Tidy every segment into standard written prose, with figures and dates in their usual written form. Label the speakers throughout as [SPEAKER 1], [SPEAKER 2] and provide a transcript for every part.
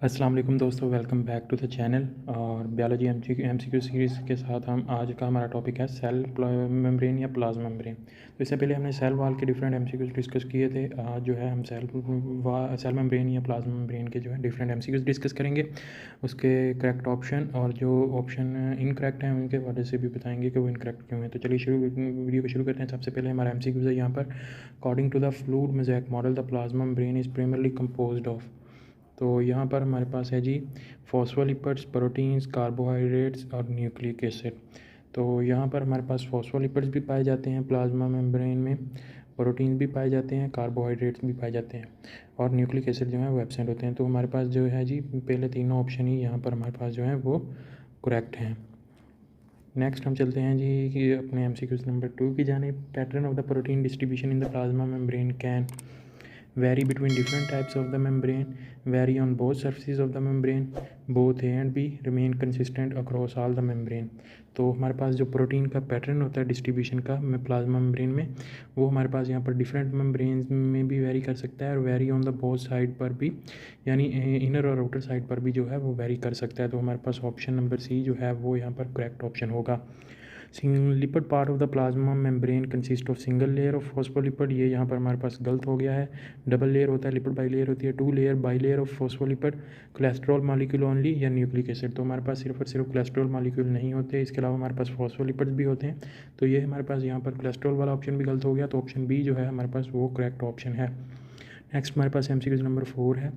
[SPEAKER 1] अस्सलाम वालेकुम दोस्तों, welcome back to the channel. और बायोलॉजी एमसीक्यू सीरीज़ के साथ हम आज का हमारा टॉपिक है सेल मेम्ब्रेन या प्लाज्मा मेम्ब्रेन। तो इससे पहले हमने सेल वॉल के डिफरेंट एमसीक्यूज डिस्कस किए थे। आज जो है हम सेल मेम्ब्रेन या प्लाज्मा मेम्ब्रेन के जो है डिफरेंट एमसीक्यूज डिस्कस करेंगे, उसके करेक्ट ऑप्शन और जो ऑप्शन इनकरेक्ट हैं उनके वजह से भी बताएंगे कि वो इनकरेक्ट क्यों हैं। तो चलिए वीडियो को शुरू करते हैं। सबसे पहले हमारा एमसीक्यूज है यहाँ पर, according to the fluid mosaic model the plasma membrane is primarily composed of. तो यहाँ पर हमारे पास है जी फॉस्फोलिपिड्स, प्रोटीन्स, कार्बोहाइड्रेट्स और न्यूक्लिक एसिड। तो यहाँ पर हमारे पास फॉस्फोलिपिड्स भी पाए जाते हैं प्लाज्मा मेम्ब्रेन में, प्रोटीन भी पाए जाते हैं, कार्बोहाइड्रेट्स भी पाए जाते हैं और न्यूक्लिक एसिड जो है वो एब्सेंट होते हैं। तो हमारे पास जो है जी पहले तीनों ऑप्शन ही यहाँ पर हमारे पास जो है वो करेक्ट हैं। नेक्स्ट हम चलते हैं जी कि अपने एमसीक्यूज नंबर 2 की जाने। Pattern of the protein distribution in the plasma membrane can vary between different types of the membrane, vary on both surfaces of the membrane, both A and B remain consistent across all the membrane। तो हमारे पास जो protein का pattern होता है distribution का plasma membrane में, वो हमारे पास यहाँ पर डिफरेंट मेम्ब्रेन में भी वेरी कर सकता है और very on the both side पर भी, यानी इनर और आउटर साइड पर भी जो है वो वेरी कर सकता है। तो हमारे पास ऑप्शन नंबर सी जो है वो यहाँ पर करेक्ट ऑप्शन होगा। Lipid part of the plasma membrane consist of single layer of phospholipid, ये यहाँ पर हमारे पास गलत हो गया है। डबल लेयर होता है, लिपिड बाई लेयर होती है, 2 layer by layer of phospholipid, cholesterol molecule only या न्यूक्लिक एसिड। तो हमारे पास सिर्फ और सिर्फ कोलेस्ट्रॉल मॉलिक्यूल नहीं होते, इसके अलावा हमारे पास फॉस्फोलिपिड्स भी होते हैं। तो ये हमारे पास यहाँ पर कोलेस्ट्रॉल वाला ऑप्शन भी गलत हो गया, तो ऑप्शन बी जो है हमारे पास वो करेक्ट ऑप्शन है। नेक्स्ट हमारे पास एमसीक्यूज नंबर 4 है।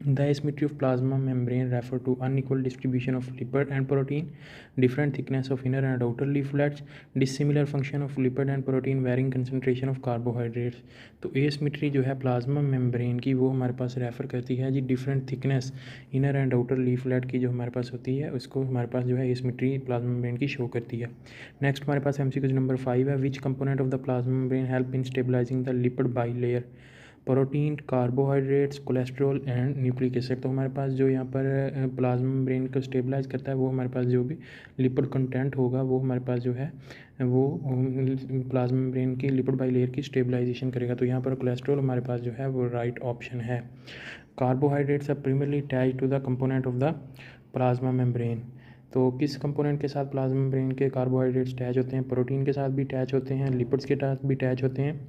[SPEAKER 1] The asymmetry of plasma membrane refer to unequal distribution of lipid and protein, different thickness of inner and outer leaflets, dissimilar function of lipid and protein, varying concentration of carbohydrates। तो asymmetry जो है plasma membrane की वो हमारे पास refer करती है जी different thickness inner and outer leaflet की जो हमारे पास होती है, उसको हमारे पास जो है asymmetry प्लाज्मा मेम्ब्रेन की शो करती है। नेक्स्ट हमारे पास एमसीक्यू नंबर 5 है। Which component of the plasma membrane help in stabilizing the lipid bilayer, protein, carbohydrates, cholesterol and nucleic acid. तो हमारे पास जो यहाँ पर प्लाज्मा मेम्ब्रेन को स्टेबलाइज करता है वो हमारे पास जो भी लिपिड कंटेंट होगा वो हमारे पास जो है वो प्लाज्मा मेम्ब्रेन की लिपिड बाई लेयर की स्टेबलाइजेशन करेगा। तो यहाँ पर कोलेस्ट्रॉल हमारे पास जो है वो राइट ऑप्शन है। Carbohydrates are primarily attached to the component of the plasma membrane. तो किस कंपोनेंट के साथ प्लाज्मा मेम्ब्रेन के कार्बोहाइड्रेट्स अटैच होते हैं? प्रोटीन के साथ भी अटैच होते हैं, लिपिड्स के साथ भी अटैच होते हैं,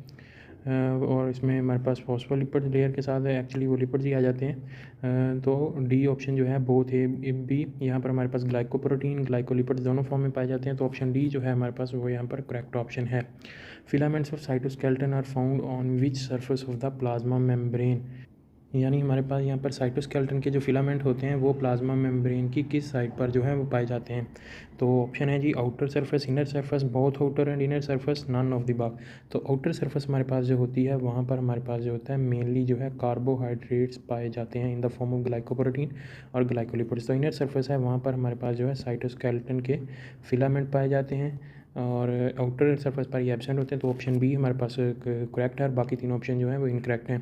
[SPEAKER 1] और इसमें हमारे पास फॉस्फोलिपिड लेयर के साथ एक्चुअली वो लिपिड्स ही आ जाते हैं। तो डी ऑप्शन जो है बोथ ए बी, यहाँ पर हमारे पास ग्लाइकोप्रोटीन, ग्लाइकोलिपिड्स दोनों फॉर्म में पाए जाते हैं। तो ऑप्शन डी जो है हमारे पास वो यहाँ पर करेक्ट ऑप्शन है। Filaments of cytoskeleton are found on which surface of the plasma membrane, यानी हमारे पास यहाँ पर साइटोस्केलेटन के जो फिलामेंट होते हैं वो प्लाज्मा मेम्ब्रेन की किस साइड पर जो है वो पाए जाते हैं। तो ऑप्शन है जी outer surface, inner surface, both outer and inner surface, none of the above. तो आउटर सरफेस हमारे पास जो होती है वहाँ पर हमारे पास जो होता है मेनली जो है कार्बोहाइड्रेट्स पाए जाते हैं in the form of glycoprotein और ग्लाइकोलिपिड्स। तो इनर सरफेस है वहाँ पर हमारे पास जो है साइटोस्केलेटन के फिलामेंट पाए जाते हैं और आउटर सरफेस पर ये एब्सेंट होते हैं। तो ऑप्शन बी हमारे पास करेक्ट है और बाकी तीनों ऑप्शन जो है वो इनकरेक्ट हैं।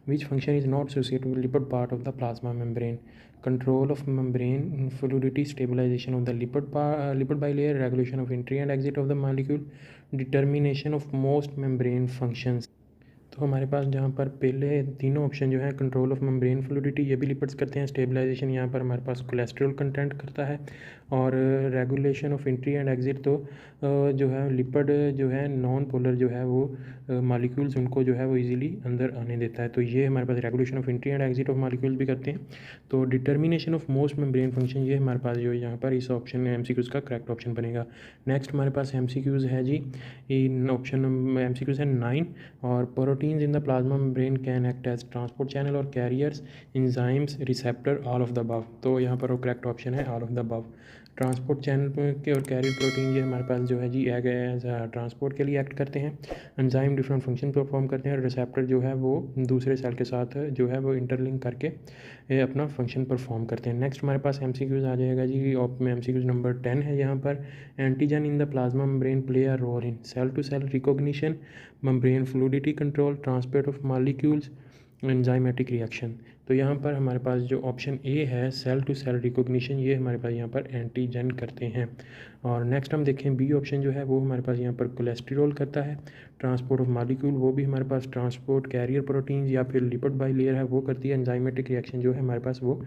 [SPEAKER 1] Which function is not associated with lipid part of the plasma membrane, control of membrane fluidity, stabilisation of the lipid bilayer, regulation of entry and exit of the molecule, determination of most membrane functions. तो हमारे पास जहाँ पर पहले तीनों option जो है control of membrane fluidity ये भी लिपिड्स करते हैं, स्टेबलाइजेशन यहाँ पर हमारे पास कोलेस्ट्रॉल कंटेंट करता है और regulation of entry and exit तो जो है लिपिड जो है नॉन पोलर जो है वो मॉलिक्यूल्स उनको जो है वो इजीली अंदर आने देता है। तो ये हमारे पास regulation of entry and exit of molecules भी करते हैं। तो determination of most membrane function ये हमारे पास जो यहाँ पर इस ऑप्शन एमसीक्यूज़ का करेक्ट ऑप्शन बनेगा। नेक्स्ट हमारे पास एमसीक्यूज़ है जी इन ऑप्शन एमसीक्यूज़ है 9 और proteins in the plasma membrane can act as transport channel or carriers, enzymes, receptor, all of the above। तो यहाँ पर वो करेक्ट ऑप्शन है all of the above। Transport channel के और कैरियर प्रोटीन ये हमारे पास जो है जी एज ट्रांसपोर्ट के लिए एक्ट करते हैं, एंजाइम डिफरेंट फंक्शन परफॉर्म करते हैं और रिसेप्टर जो है वो दूसरे सेल के साथ जो है वो इंटरलिंक करके अपना फंक्शन परफॉर्म करते हैं। नेक्स्ट हमारे पास एमसीक्यूज़ आ जाएगा जी एमसीक्यूज़ नंबर 10 है। यहाँ पर antigen in the plasma membrane play a role in cell to cell recognition, membrane fluidity control, transport of molecules, enzymatic reaction. तो यहाँ पर हमारे पास जो ऑप्शन ए है सेल टू सेल रिकॉग्निशन, ये हमारे पास यहाँ पर एंटीजन करते हैं। और नेक्स्ट हम देखें बी ऑप्शन जो है वो हमारे पास यहाँ पर कोलेस्ट्रॉल करता है। ट्रांसपोर्ट ऑफ मॉलिक्यूल वो भी हमारे पास ट्रांसपोर्ट कैरियर प्रोटीन या फिर लिपिड बाइलेयर है वो करती है। एंजाइमेटिक रिएक्शन जो है हमारे पास वो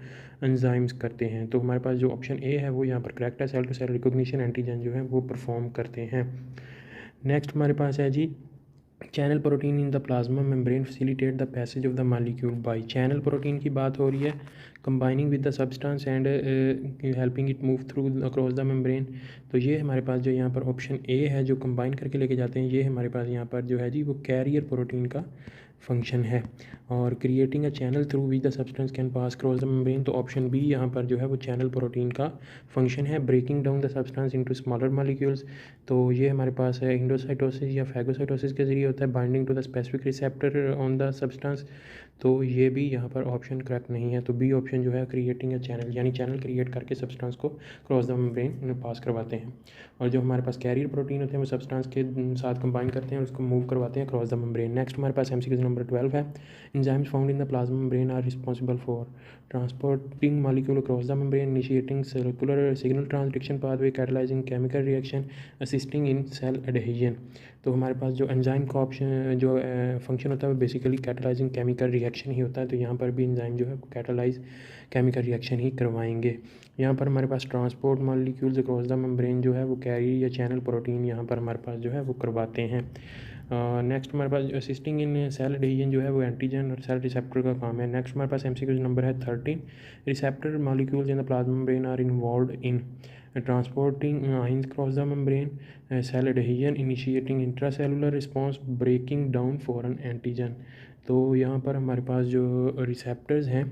[SPEAKER 1] एंजाइम्स करते हैं। तो हमारे पास जो ऑप्शन ए है वो यहाँ पर करेक्ट है, cell to cell recognition antigen जो है वो परफॉर्म करते हैं। नेक्स्ट हमारे पास है जी channel protein in the plasma membrane facilitate the passage of the molecule by. Channel protein की बात हो रही है, combining with the substance and helping it move through across the membrane. तो ये हमारे पास जो यहाँ पर ऑप्शन ए है जो कंबाइन करके लेके जाते हैं, ये हमारे पास यहाँ पर जो है जी वो कैरियर प्रोटीन का फंक्शन है। और creating a channel through which the substance can pass cross the membrane, तो ऑप्शन बी यहाँ पर जो है वो चैनल प्रोटीन का फंक्शन है। Breaking down the substance into smaller molecules, तो ये हमारे पास है इंडोसाइटोसिस या फैगोसाइटोसिस के जरिए होता है। Binding to the specific receptor on the substance, तो ये भी यहाँ पर ऑप्शन करेक्ट नहीं है। तो बी ऑप्शन जो है क्रिएटिंग अ चैनल, यानी चैनल क्रिएट करके सब्सटेंस को क्रॉस द मेम्ब्रेन पास करवाते हैं। और जो हमारे पास कैरियर प्रोटीन होते हैं वो सब्सटेंस के साथ कंबाइन करते हैं और उसको मूव करवाते हैं क्रॉस द मेम्ब्रेन। नेक्स्ट हमारे पास एमसीक्यू नंबर 12 है। Enzymes found in the plasma membrane are responsible for transporting molecule cross the membrane, initiating circular signal transduction pathway, catalysing chemical reaction, assisting in cell adhesion. तो हमारे पास जो enzyme का option जो function होता है वो बेसिकली कैटलाइजिंग केमिकल रिएक्शन ही होता है। तो यहाँ पर भी एंजाइम जो है कैटलाइज केमिकल रिएक्शन ही करवाएंगे। यहाँ पर हमारे पास transport molecules cross the membrane जो है वो कैरियर या चैनल प्रोटीन यहाँ पर हमारे पास जो है वो करवाते हैं। नेक्स्ट हमारे पास असिस्टिंग इन सेल एडहेजन जो है वो एंटीजन और सेल रिसेप्टर का काम है। नेक्स्ट हमारे पास एमसीक्यू नंबर है 13। Receptor molecules in the plasma membrane are involved in transporting ions across the membrane, cell adhesion, initiating intracellular response, breaking down foreign antigen। तो यहाँ पर हमारे पास जो रिसेप्टर्स हैं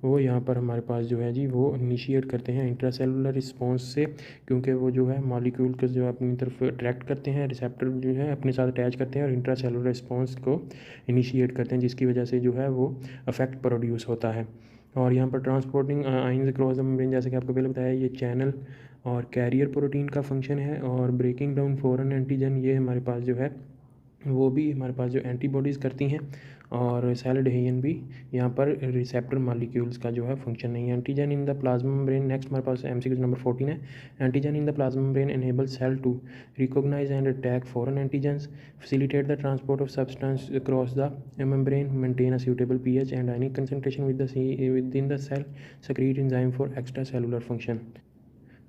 [SPEAKER 1] वो यहाँ पर हमारे पास जो है जी वो इनिशिएट करते हैं इंट्रासेलुलर रिस्पॉन्स से, क्योंकि वो जो है मॉलिक्यूल को जो अपनी तरफ अट्रैक्ट करते हैं, रिसेप्टर जो है अपने साथ अटैच करते हैं और इंट्रासेलुलर रिस्पॉन्स को इनिशिएट करते हैं, जिसकी वजह से जो है वो इफेक्ट प्रोड्यूस होता है। और यहाँ पर transporting ions across the membrane, जैसे कि आपको पहले बताया, ये चैनल और कैरियर प्रोटीन का फंक्शन है। और ब्रेकिंग डाउन फॉरेन एंटीजन, ये हमारे पास जो है वो भी हमारे पास जो एंटीबॉडीज़ करती हैं। और सेल एडहेजन भी यहाँ पर रिसेप्टर मॉलिक्यूल्स का जो है फंक्शन नहीं है। Antigen in the plasma membrane, next हमारे पास एमसीक्यू नंबर 14 है। Antigen in the plasma membrane enable cell to recognise and attack foreign antigens, facilitate the transport of substance across the membrane, maintain a suitable pH and ionic concentration within the cell, secrete enzyme for extra cellular function.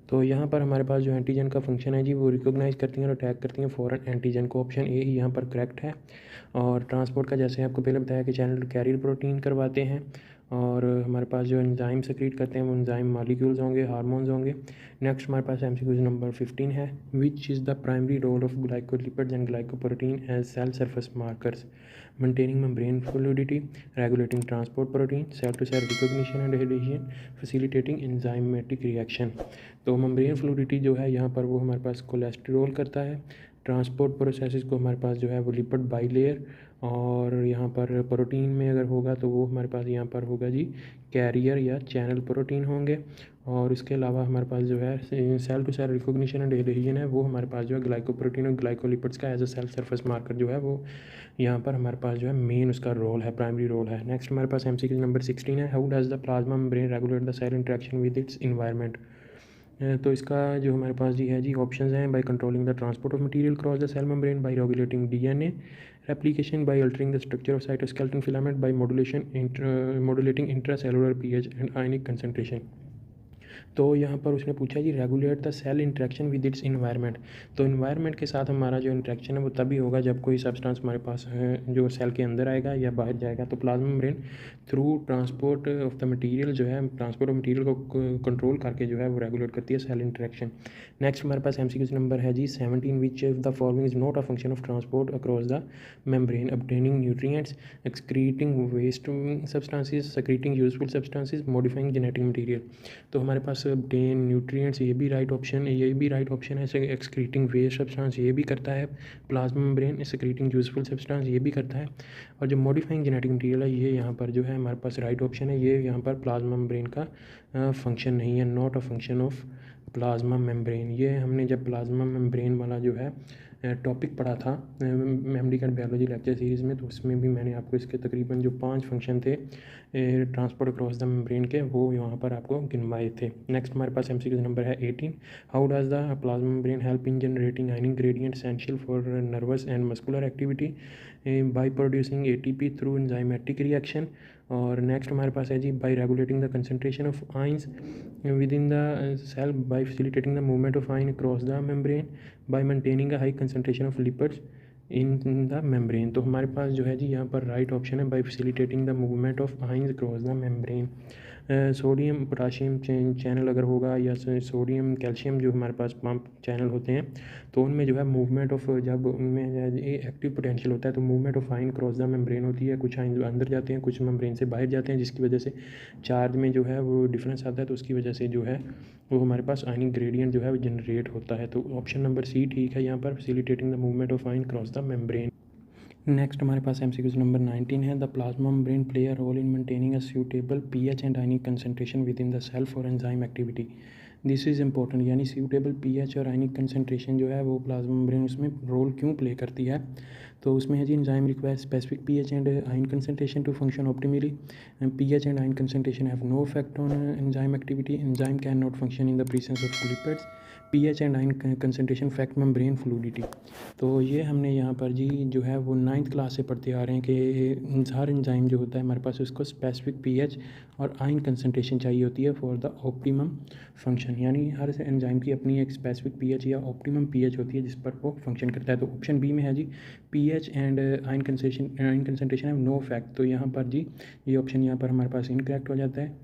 [SPEAKER 1] तो यहाँ पर हमारे पास जो antigen का function है जी वो recognise करती हैं और अटैक करती हैं फॉरेन एंटीजन को। ऑप्शन ए ही यहाँ पर करेक्ट है। और ट्रांसपोर्ट का जैसे आपको पहले बताया कि चैनल कैरियर प्रोटीन करवाते हैं। और हमारे पास जो एंजाइम सेक्रीट करते हैं वो एंजाइम मॉलिक्यूल्स होंगे, हार्मोन्स होंगे। नेक्स्ट हमारे पास एमसीक्यू नंबर 15 है। Which is the primary role of glycolipids and glycoprotein as cell surface markers, maintaining membrane fluidity, regulating transport protein, cell to cell recognition and adhesion, facilitating enzymatic reaction। तो membrane fluidity जो है यहाँ पर वो हमारे पास cholesterol करता है। Transport processes को हमारे पास जो है वो लिपिड बाइलेयर, और यहाँ पर प्रोटीन में अगर होगा तो वो हमारे पास यहाँ पर होगा जी कैरियर या चैनल प्रोटीन होंगे। और इसके अलावा हमारे पास जो है cell to cell recognition and adhesion है वो हमारे पास जो है ग्लाइकोप्रोटीन और ग्लाइकोलिपिड्स का as a cell surface marker जो है वो यहाँ पर हमारे पास जो है मेन उसका रोल है, प्राइमरी रोल है। नेक्स्ट हमारे पास एमसीक्यू नंबर 16 है। How does the plasma membrane regulate the cell interaction with its environment. तो इसका जो हमारे पास जी है जी ऑप्शंस हैं, by controlling the transport of material cross the cell membrane, by regulating DNA replication, by altering the structure of cytoskeleton filament, by modulating intracellular pH and ionic concentration। तो यहाँ पर उसने पूछा जी regulate the cell interaction with its environment. तो environment के साथ हमारा जो इंटरेक्शन है वो तभी होगा जब कोई सब्सटेंस हमारे पास जो सेल के अंदर आएगा या बाहर जाएगा। तो plasma membrane through transport of the material जो है ट्रांसपोर्ट ऑफ मटेरियल को कंट्रोल करके जो है वो रेगुलेट करती है सेल इंटरेक्शन। नेक्स्ट हमारे पास एमसीक्यू नंबर है जी 17। Which of the following is not a function of transport across the membrane, obtaining nutrients, excreting waste substances, secreting useful substances, modifying genetic material। तो हमारे पास obtain nutrients ये भी right option है, ये भी राइट ऑप्शन है। excreting waste substance ये भी करता है plasma membrane, secreting useful substance ये भी करता है। और जो modifying genetic material है ये यहाँ पर जो है हमारे पास राइट ऑप्शन है, ये यहाँ पर प्लाज्मा मेम्ब्रेन का फंक्शन नहीं है, not a function of plasma membrane. ये हमने जब प्लाज्मा मेम्ब्रेन वाला जो है टॉपिक पढ़ा था memory card biology lecture series में, तो उसमें भी मैंने आपको इसके तकरीबन जो 5 फंक्शन थे ट्रांसपोर्ट अक्रॉस द मेम्ब्रेन के, वो यहाँ पर आपको गिनवाए थे। नेक्स्ट हमारे पास MCQ नंबर है 18। How does the plasma membrane help in generating ionic gradient essential for nervous and muscular activity by producing ATP through enzymatic reaction. और नेक्स्ट हमारे पास है जी, by regulating the concentration of ions within the cell by facilitating the movement of ion across the membrane by maintaining a high concentration of lipids in the membrane. तो हमारे पास जो है जी यहाँ पर राइट ऑप्शन है, by facilitating the movement of ions across the membrane. Sodium potassium channel अगर होगा, या सोडियम कैल्शियम जो हमारे पास पंप चैनल होते हैं, तो उनमें जो है मूवमेंट ऑफ, जब उनमें एक्टिव पोटेंशियल होता है तो movement of ion cross the membrane होती है। कुछ आइन अंदर जाते हैं, कुछ मेम्ब्रेन से बाहर जाते हैं, जिसकी वजह से चार्ज में जो है वो डिफरेंस आता है, तो उसकी वजह से जो है वो हमारे पास आयनिक ग्रेडियंट जो है वो जनरेट होता है। तो ऑप्शन नंबर सी ठीक है यहाँ पर, facilitating the movement of ion cross the membrane. Next हमारे पास MCQ नंबर 19 है। The plasma membrane play a role in maintaining a suitable pH and ionic concentration within the cell for enzyme activity. This is important, यानी suitable pH और ionic concentration जो है वो plasma membrane उसमें role क्यों play करती है। तो उसमें है जी, enzyme require specific pH and ion concentration to function optimally. pH and ion concentration have no effect on enzyme activity. Enzyme can not function in the presence of lipids. pH and ion concentration affect membrane fluidity. तो ये हमने यहाँ पर जी जो है वो 9th class से पढ़ते आ रहे हैं कि हर एंजाइम जो होता है हमारे पास, उसको स्पेसिफिक pH और आयन कंसनट्रेशन चाहिए होती है फॉर द ऑप्टिमम फंक्शन। यानी हर एंजाइम की अपनी एक स्पेसिफिक pH या ऑप्टिमम pH होती है जिस पर वो फंक्शन करता है। तो ऑप्शन बी में है जी, pH and ion concentration have no effect. तो यहाँ पर जी ये ऑप्शन यहाँ पर हमारे पास इनकरेक्ट हो जाता है।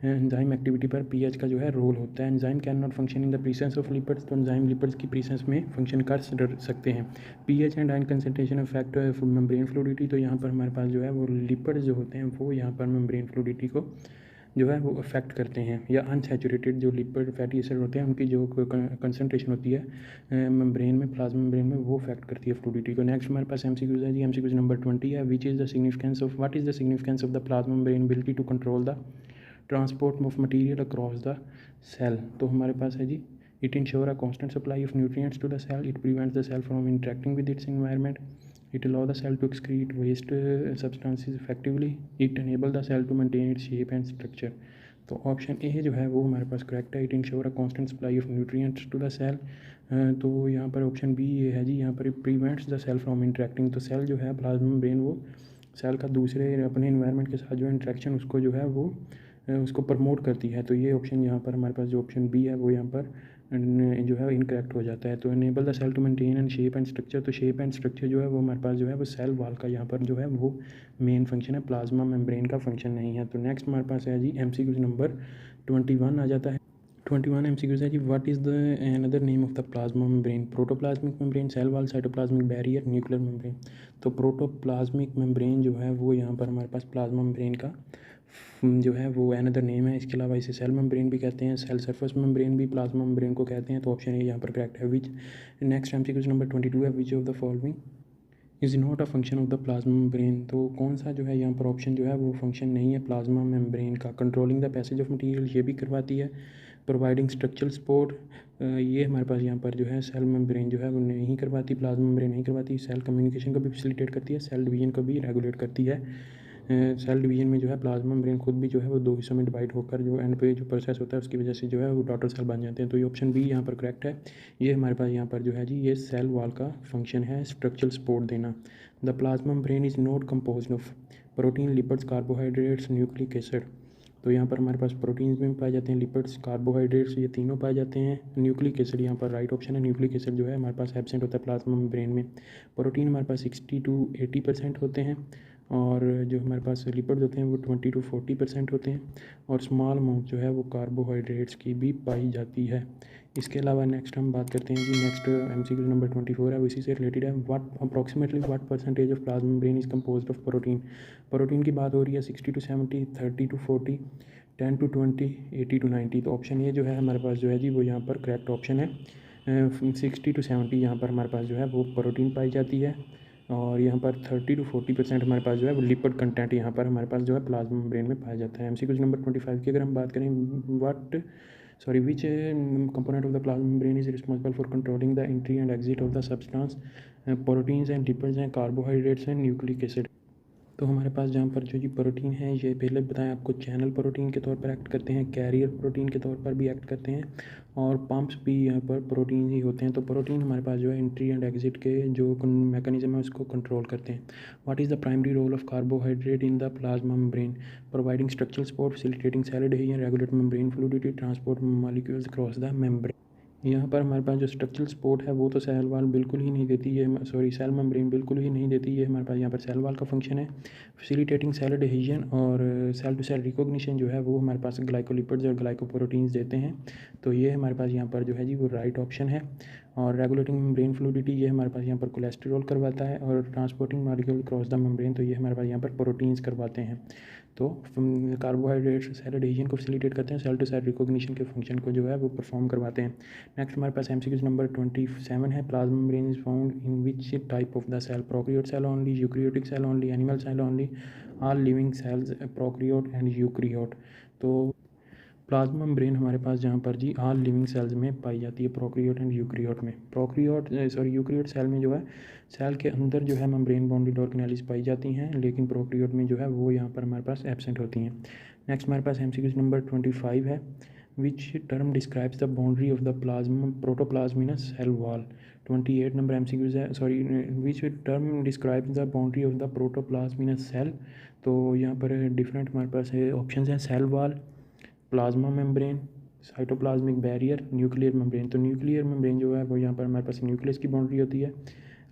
[SPEAKER 1] एंजाइम एक्टिविटी पर pH का जो है रोल होता है। Enzyme can not function in the presence of lipids. तो एंजाइम लिपिड्स की प्रेजेंस में फंक्शन कर सकते हैं। pH and ion concentration effect membrane fluidity. तो यहाँ पर हमारे पास जो है वो लिपिड्स जो होते हैं वो यहाँ पर मेम्ब्रेन फ्लूइडिटी को जो है वो अफेक्ट करते हैं, या अनसैचुरेटेड जो लिपिड फैटी एसिड होते हैं उनकी जो कंसनट्रेशन होती है मेम्ब्रेन में, प्लाज्मा मेम्ब्रेन में, वो अफेक्ट करती है फ्लूइडिटी को। नेक्स्ट हमारे पास MCQ है जी, MCQ नंबर 20 है। Which is the significance of, what is the significance of the plasma membrane ability to control the transport of material across the cell. तो हमारे पास है जी, it ensure a constant supply of nutrients to the cell, it prevents the cell from interacting with its environment, it allow the cell to excrete waste substances effectively, it enable the cell to maintain its shape and structure। तो option A जो है वो हमारे पास correct है, it ensure a constant supply of nutrients to the cell. तो यहाँ पर ऑप्शन बी ये है जी, यहाँ पर prevents the cell from interacting. तो सेल जो है प्लाज्मा मेम्ब्रेन वो सेल का दूसरे अपने इन्वायरमेंट के साथ जो इंटरेक्शन उसको जो है वो उसको प्रमोट करती है। तो ये ऑप्शन यहाँ पर हमारे पास जो ऑप्शन बी है वो यहाँ पर जो है इनकरेक्ट हो जाता है। तो enable the cell to maintain and shape and structure. तो शेप एंड स्ट्रक्चर जो है वो हमारे पास जो है वो सेल वॉल का यहाँ पर जो है वो मेन फंक्शन है, प्लाज्मा मेम्ब्रेन का फंक्शन नहीं है। तो नेक्स्ट हमारे पास है जी MCQ नंबर 21 आ जाता है। 21 MCQ है जी, what is the another name of the plasma membrane. Protoplasmic membrane, cell wall, cytoplasmic barrier, nuclear membrane. तो प्रोटोप्लाज्मिक मेम्ब्रेन जो है वो यहाँ पर हमारे पास प्लाज्मा मेम्ब्रेन का जो है वो अनदर नेम है। इसके अलावा इसे सेल मेम्ब्रेन भी कहते हैं, सेल सरफेस मेम्ब्रेन भी प्लाज्मा मेम्ब्रेन को कहते हैं। तो ऑप्शन ए यहाँ पर करेक्ट है। विच नेक्स्ट MCQ नंबर 22 है, which of the following is not a function of the plasma membrane. तो कौन सा जो है यहाँ पर ऑप्शन जो है वो फंक्शन नहीं है प्लाज्मा मेम्ब्रेन का। Controlling the passage of material, ये भी करवाती है। प्रोवाइडिंग स्ट्रक्चरल सपोर्ट, ये हमारे पास यहाँ पर जो है सेल मेम्ब्रेन जो है वो नहीं करवाती, प्लाज्मा मेम्ब्रेन नहीं करवाती। सेल कम्युनिकेशन को भी फैसिलिटेट करती है, सेल डिवीजन को भी रेगुलेट करती है। सेल डिवीजन में जो है प्लाज्मा मेम्ब्रेन खुद भी जो है वो 2 हिस्सों में डिवाइड होकर जो एंड पे जो प्रोसेस होता है उसकी वजह से जो है वो डॉटर सेल बन जाते हैं। तो ये ऑप्शन बी यहाँ पर करेक्ट है। ये हमारे पास यहाँ पर जो है जी ये सेल वॉल का फंक्शन है, स्ट्रक्चरल सपोर्ट देना। The plasma membrane is not composed of protein, lipids, carbohydrates, nucleic acid. तो यहाँ पर हमारे पास प्रोटीन्स में पाए जाते हैं, लिपिड्स, कार्बोहाइड्रेट्स, ये तीनों पाए जाते हैं। न्यूक्लिक एसिड यहाँ पर राइट ऑप्शन है। न्यूक्लिक एसिड जो है हमारे पास एब्सेंट होता है प्लाज्मा मेम्ब्रेन में। प्रोटीन हमारे पास 60 to 80% होते हैं, और जो हमारे पास लिपिड्स होते हैं वो 20 to 40% होते हैं, और स्मॉल अमाउंट जो है वो कार्बोहाइड्रेट्स की भी पाई जाती है। इसके अलावा नेक्स्ट हम बात करते हैं जी, नेक्स्ट MCQ नंबर 24 है, इसी से रिलेटेड है। What approximately what percentage of plasma membrane is composed of protein. Protein की बात हो रही है 60 to 70, 30 to 40, 10 to 20, 80 to 90। तो ऑप्शन ये जो है हमारे पास जो है जी वो यहाँ पर करेक्ट ऑप्शन है। 60 to 70 यहाँ पर हमारे पास जो है वो प्रोटीन पाई जाती है, और यहाँ पर 30 to 40% हमारे पास जो है वो लिपिड कंटेंट यहाँ पर हमारे पास जो है प्लाज्मा मेम्ब्रेन में पाया जाता है। MCQ नंबर 25 की अगर हम बात करें, what sorry, which component of the plasma membrane is responsible for controlling the entry and exit of the substance, proteins and lipids and carbohydrates and nucleic acid। तो हमारे पास जहाँ पर जो जी प्रोटीन है, ये पहले बताया आपको, चैनल प्रोटीन के तौर पर एक्ट करते हैं, कैरियर प्रोटीन के तौर पर भी एक्ट करते हैं, और पंप्स भी यहाँ पर प्रोटीन ही होते हैं। तो प्रोटीन हमारे पास जो है एंट्री एंड एग्जिट के जो मैकेनिज्म है उसको कंट्रोल करते हैं। What is the primary role of carbohydrate in the plasma membrane? Providing structural support, facilitating cell adhesion, regulate membrane fluidity, transport molecules cross the membrane. यहाँ पर हमारे पास जो स्ट्रक्चरल सपोर्ट है वो तो सेल वाल बिल्कुल ही नहीं देती है, सॉरी सेल मेम्ब्रेन बिल्कुल ही नहीं देती है। हमारे पास यहाँ पर सेल वाल का फंक्शन है। फैसिलिटेटिंग सेल एडहेजन और सेल टू सेल रिकॉग्निशन जो है वो हमारे पास ग्लाइकोलिपिड्स और ग्लाइकोप्रोटीन्स देते हैं। तो ये हमारे पास यहाँ पर जो है जी वो राइट ऑप्शन है। और रेगुलेटिंग मेम्ब्रेन फ्लूइडिटी, ये हमारे पास यहाँ पर कोलेस्ट्रॉल करवाता है। और transporting molecule cross the membrane, तो ये हमारे पास यहाँ पर प्रोटीन्स करवाते हैं। तो कार्बोहाइड्रेट्स सेल एडहेजन को फैसिलिटेट करते हैं, सेल टू सेल रिकॉग्निशन के फंक्शन को जो है वो परफॉर्म करवाते हैं। नेक्स्ट हमारे पास MCQ नंबर 27 है। Plasma membrane is found in which type of the cell? Prokaryote cell only, eukaryotic cell only, animal cell only, all living cells, prokaryote and eukaryote. तो प्लाज्मा मेम्ब्रेन हमारे पास जहाँ पर जी ऑल लिविंग सेल्स में पाई जाती है, प्रोकैरियोट एंड यूकैरियोट में। यूकैरियोट सेल में जो है सेल के अंदर जो है मेम्ब्रेन बाउंडेड ऑर्गेनेल्स पाई जाती हैं, लेकिन प्रोकैरियोट में जो है वो यहाँ पर हमारे पास एब्सेंट होती हैं। नेक्स्ट हमारे पास MCQ नंबर 25 है। Which term describes the boundary of the plasma protoplasm in a cell wall? 28 number MCQ है, sorry, which term describes the boundary of the protoplasm in a cell? तो यहाँ पर different हमारे पास option हैं, cell wall, plasma membrane, cytoplasmic barrier, nuclear membrane. तो nuclear membrane जो है वो यहाँ पर हमारे पास न्यूक्लियस की बाउंड्री होती है,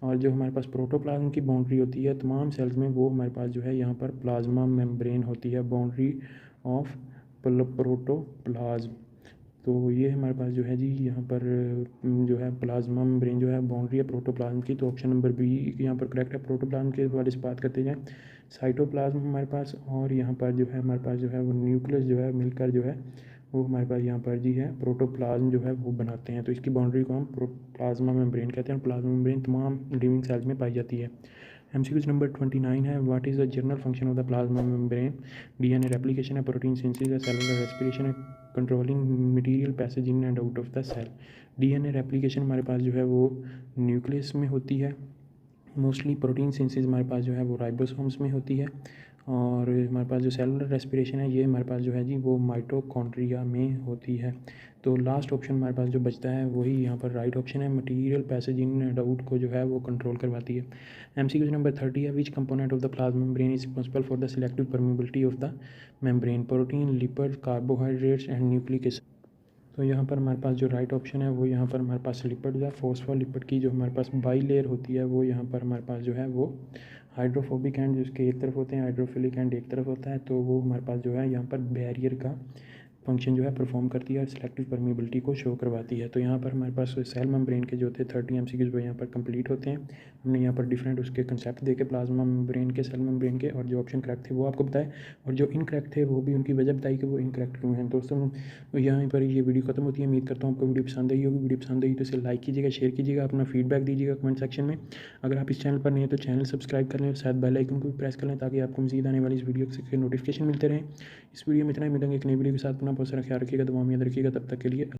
[SPEAKER 1] और जो हमारे पास प्रोटोप्लाज्म की बाउंड्री होती है तमाम सेल्स में, वो हमारे पास जो है यहाँ पर प्लाज्मा मेम्ब्रेन होती है, बाउंड्री ऑफ प्रोटोप्लाज्म। तो ये हमारे पास जो है जी यहाँ पर जो है प्लाज्मा मेम्ब्रेन जो है बाउंड्री है प्रोटोप्लाज्म की। तो ऑप्शन नंबर बी यहाँ पर करेक्ट है। प्रोटोप्लाज्म के बारे में बात करते जाएँ, साइटोप्लाज्म हमारे पास, और यहाँ पर जो है हमारे पास जो है वो न्यूक्लियस जो है मिलकर जो है वो हमारे पास यहाँ पर जी है प्रोटोप्लाज्म जो है वो बनाते हैं। तो इसकी बाउंड्री को हम प्लाज्मा मेम्ब्रेन कहते हैं। प्लाज्मा मेम्ब्रेन तमाम लिविंग सेल्स में पाई जाती है। MCQ नंबर 29 है। What is the general function of the plasma membrane? DNA replication है, प्रोटीन सिंथेसिस है, सेलुलर रेस्पिरेशन है, controlling material passage in and out of the cell. DNA replication हमारे पास जो है वो न्यूक्लियस में होती है मोस्टली। प्रोटीन सिंथेसिस हमारे पास जो है वो राइबोसोम्स में होती है। और हमारे पास जो सेलुलर रेस्पिरेशन है ये हमारे पास जो है जी वो माइटोकॉन्ड्रिया में होती है। तो लास्ट ऑप्शन हमारे पास जो बचता है वही यहाँ पर राइट ऑप्शन है, material passage in and out को जो है वो कंट्रोल करवाती है। MCQ नंबर 30 है। Which component of the plasma membrane is responsible for the selective permeability of the membrane? Protein, lipid, carbohydrates and nucleic acid. तो यहाँ पर हमारे पास जो राइट ऑप्शन है वो यहाँ पर हमारे पास लिपिड है। फॉस्फोलिपिड की जो हमारे पास बाई लेयर होती है वो यहाँ पर हमारे पास जो है वो हाइड्रोफोबिक एंड जिसके एक तरफ होते हैं, हाइड्रोफिलिक एंड एक तरफ होता है। तो वो हमारे पास जो है यहाँ पर बैरियर का फंक्शन जो है परफॉर्म करती है और सिलेक्टिव परमेबिलिटी को शो करवाती है। तो यहाँ पर हमारे पास सेल मेम्ब्रेन के जो थे 30 MCQs वो यहाँ पर कंप्लीट होते हैं। हमने यहाँ पर डिफरेंट उसके कंसेप्ट देखे प्लाज्मा मेम्ब्रेन के, सेल मेम्ब्रेन के, और जो ऑप्शन करेक्ट थे वो आपको बताए, और जो इनकरेक्ट थे वो भी उनकी वजह बताई कि वो इनकरेक्ट क्यों हैं। दोस्तों यहाँ पर ये वीडियो खत्म होती है। उम्मीद करता हूँ आपको वीडियो पसंद आई होगी। वीडियो पसंद आई तो इसे लाइक कीजिएगा, शेयर कीजिएगा, अपना फीडबैक दीजिएगा कमेंट सेक्शन में। अगर आप इस चैनल पर नहीं है तो चैनल सब्सक्राइब कर लें और साथ बेल आइकन को भी प्रेस कर लें ताकि आपको मज़ीद आने वाली इस वीडियो के नोटिफिकेशन मिलते रहें। इस वीडियो में इतना ही, मिलेंगे एक नई वीडियो के साथ। अपना बहुत सारा ख्याल रखिएगा, दुआ में याद रखिएगा। तब तक के लिए